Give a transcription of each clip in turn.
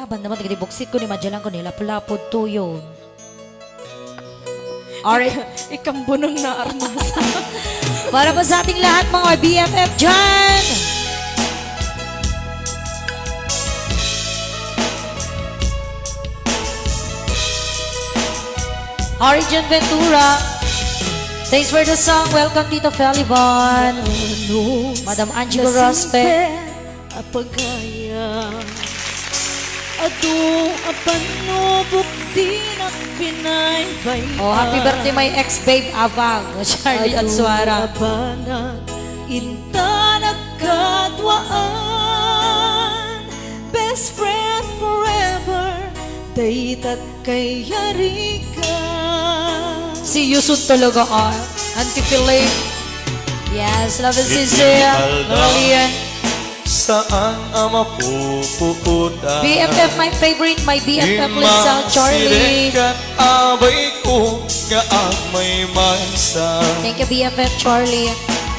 laban naman, buksit ko ni madyalan ko nila, palapod to yun. Alright, Ikambunong na armas. para po sa ating lahat mga BFF dyan! Origin Ventura, thanks for the song. Welcome Tito Felibon, Madam Angelo Rospe. Apagaya Ado apanubok di na pinaybay. Oh, happy birthday my ex-babe Avang, Charlie at Suara. Abanag inta nagkadwaan, best friend forever, daytat kay yari ka. Si Yusuf talaga Auntie Philip. Yes, love and sincere. Lolian. Saan ang mapupunta? BFF, my favorite, my BFF Lisa, Charlie. Imasidek at abay ko nga ang may maysa. Thank you, BFF Charlie.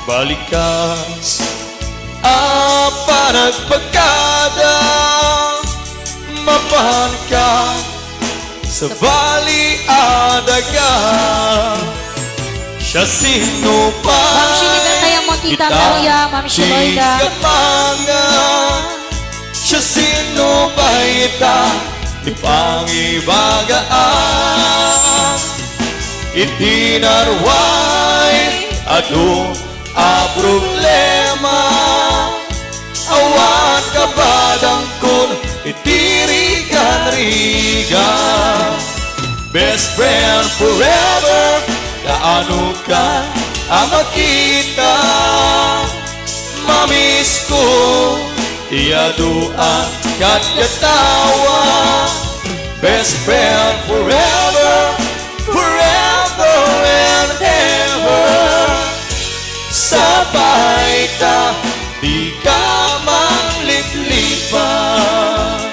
Balikas apa nagpagkada, mapahan ka sa bali adaga. Siya sino pa? Ma'am Shinigan tayo mo, Tita Maria, Ma'am Shiloida. Siya sino ba ita? Ipangibagaan itinarway ado a problema. Awan kabadang kun itirigan-rigan. Best friend forever, kaano ka ang makita. Mamiss ko iyaduan kat katawa. Best friend forever, forever and ever. Sabay ta, di ka mangliplipan.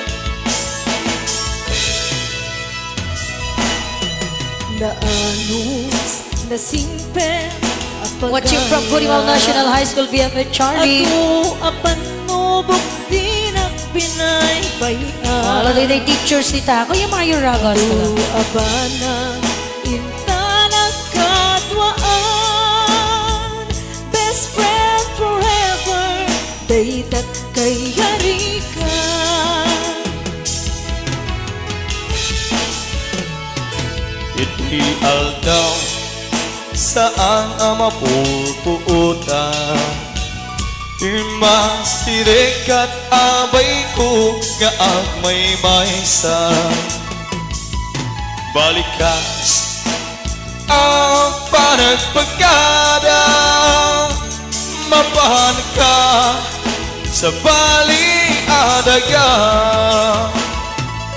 Naanos na simpen Watching from Purimal National High School, BFF Charlie. Ako apanubok di na pinaybaya. Lalo na teachers nita. Ako yung mga Yuragos. Abanang inta nagkadwaan, best friend forever, daytat kay yari ka. Iti aldaw saan ang mapupunta. Imasidek at abay ko nga ang may maysa. Balikas ang panagpagkada, mapahan ka sa bali adaga.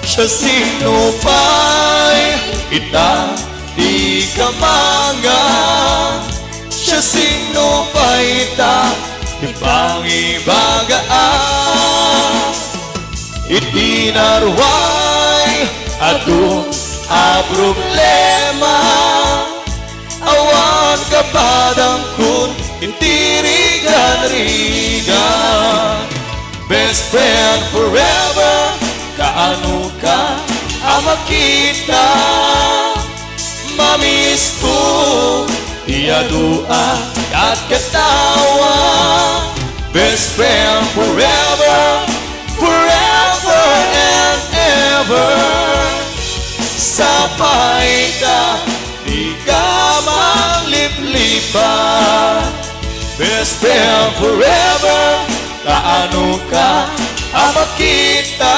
Siya sino pa'y ita di ka mangan. Siya sino pa'y ita di pangibagaan. Itinarway ado a problema. Awan kabadang kun itirigan-rigan. Best friend forever, kaano ka ang makita. Mamiss ko iyaduan at katawa. Best friend forever, forever and ever. Sabay ka, di ka mangliplipan. Best friend forever, kaano ka ang makita.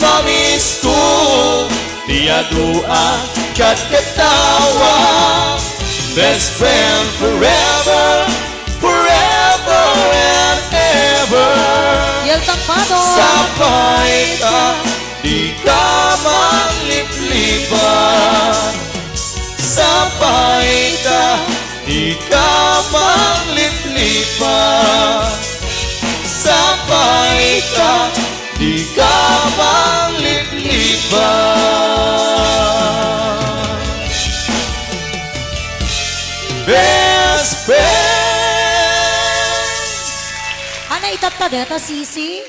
Mamiss ko iyaduan kat katawa. Best friend forever, forever and ever. Yel Tampado. Sabay ka, di ka mangliplipan. Sabay ka, di ka mangliplipan. Sabay ka, di ka mangliplipan. Best friend. Ana itatad ito, Sisi.